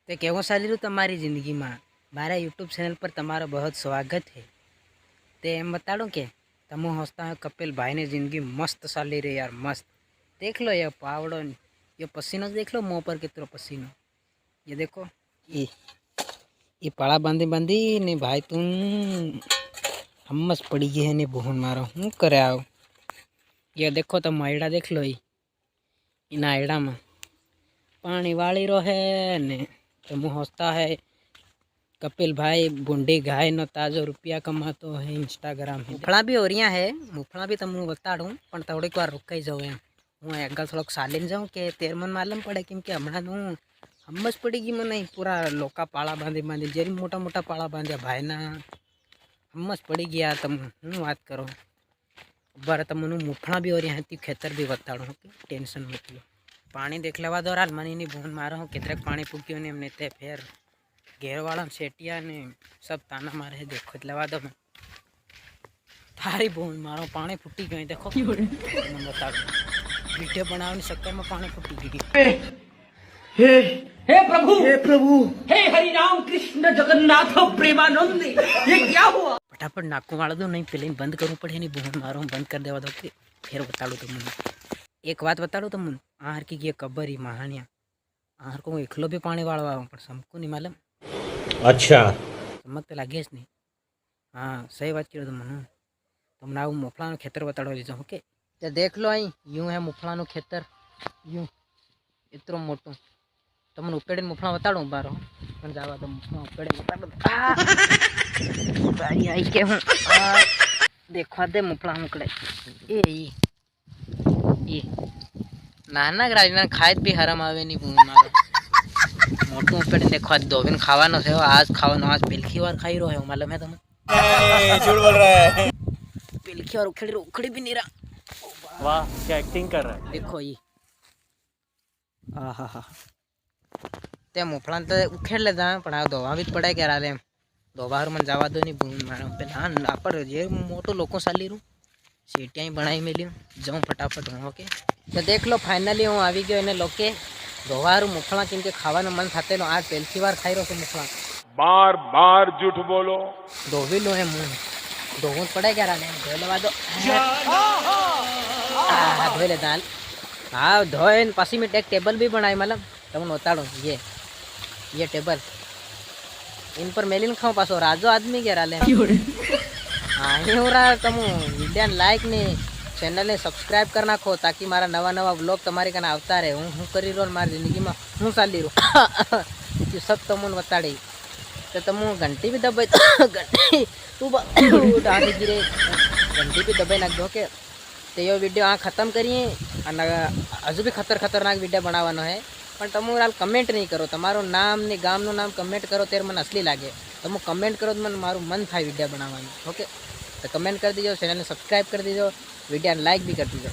તે કેવું ચાલી રહ્યું તમારી જિંદગીમાં? મારા યુટ્યુબ ચેનલ પર તમારો બહુ સ્વાગત है। તે એમ બતાડો કે તમે હસता है कपिल भाई ने जिंदगी मस्त चाली रही यार, मस्त। देख लो ये पावड़ो, ये पसीनो देख लो मुँह पर कितना पसीनो। ये देखो ये पाड़ा बांधी बांधी ने भाई तुम हमस पड़ी गई है ने बहन मारो हूँ करे आओ। ये देखो तो आयड़ा देख लो, इना आयड़ा में पानी वाली रो है ने तो मुँह हंसता है कपिल भाई बूढ़ी गाय नो ताजो रुपया कमातो है इंस्टाग्राम है। मुफड़ा भी हो रही है, मुफड़ा भी तमने बताड़ू पण थोड़ीक वार रोकाई जाऊँ एम हूँ आगे थोड़ोक सालीने जाऊँ कि तेर मन मालूम पड़े केम कि हमणा हूँ हमज पड़ी गई मैंने पूरा लोका पाड़ा बांधी बांधी जेरी मोटा मोटा पाड़ा बांध्या भाई ना हमज पड़ी गया। तम हूँ बात करो बार तमने मुफड़ा भी हो रही है खेतर भी बताड़ू कि टेंशन मत लो। पानी देख लेवा दो राल मनी नहीं बून मारो हूँ कितने पानी फूक्यों ने एमने ते फेर घेरवाड़ा सेटिया ने सब ताना मारे देखो लेवा दो मैं थारी बून मारो पानी फूटी गई देखो बता वीडियो बनाने चक्कर में पानी फूटी गई। हे हे प्रभु हे हरि राम कृष्ण जगन्नाथ प्रेमानंद ये क्या हुआ? फटाफट नाकू वाला दो नहीं पहले बंद करવું પડે नहीं बून मारो बंद कर देवा दो फिर बताड़ू तुम एक बात बताड़ू तुम आहार की ये कबर ही महानिया आहार को एकलो भी पानी वाળવા પણ સમકુ नहीं मालूम। अच्छा समझ तो लागे ज नहीं। हाँ सही बात करो तुम તમને આવું મુફળાનું ખેતર બતાડવા લીધું ઓકે। તો દેખ લો અહીં यूं है મુફળાનું ખેતર यूं इतरो मोटो તમને ઉપેડીને મુફળા બતાડું બારો પણ જવા તો મુફળા ઉપેડીને બતાડું ભાઈ આઈ કે હું देखवा दे मुफळा मुकड़े ये नाना राजना खाद भी हराम आवे नहीं बून मारो मोटू उपેડીને देखवा दो बिन खावानो है आज खावानो आज पेलखी वार खाई रो है मालूम है तुम्हें? झूठ बोल रहा है। पेलखी और उखड़ी भी नहीं रहा। वाह क्या एक्टिंग कर रहा है। देखो ये आहा ते मुफळा तो उखेड़ लेता पण आ धोवा भी पड़े क्या राले धोवार मन जावा दो नहीं बून मारो पेला आपड़ जे मोटो लोको साली रू सीटियां ही बनाई मेली जाऊँ फटाफट हूँ ओके। तो देख लो फाइनली हूँ आ गयो एने लोके धोवारू मुफळा केम के खावानो मन थाते नो आज पहली बार खाई रो छे मुफळा। बार बार झूठ बोलो धोवी लो है मुँह धोवू पड़े क्या राले धोई लेवा दो धोई ले दाल हाँ धोए पासी में एक टेबल भी बनाई मतलब तमने बताड़ू ये टेबल इन पर मेलिन खाऊं पासो राजो आदमी क्या राले। हाँ ये हो रहा तुम वीडियो लाइक ने चैनल ने सब्सक्राइब कर नाखो ताकि मारा नवा नवा व्लॉग तमारी कने आवता रहे। हूँ करी रो मारी जिंदगी में हूँ चाली रो सब तमने बताड़ी तो तुम घंटी भी दबाई घंटी तू डाली गिरे घंटी भी दबाई नाख दो के तो ये वीडियो आ खत्म करिए हजू भी खतरनाक वीडियो बनावानो है पण तमु हाल कमेंट नहीं करो तमारो नाम ने गामनु नाम कमेंट करो तेरे मन असली लागे तमु कमेंट करो तो मन मारू मन थाय वीडियो बनावानो ओके। तो कमेंट कर दीजिए चैनल ने सब्सक्राइब कर दीजिए वीडियो लाइक भी कर दीजिए।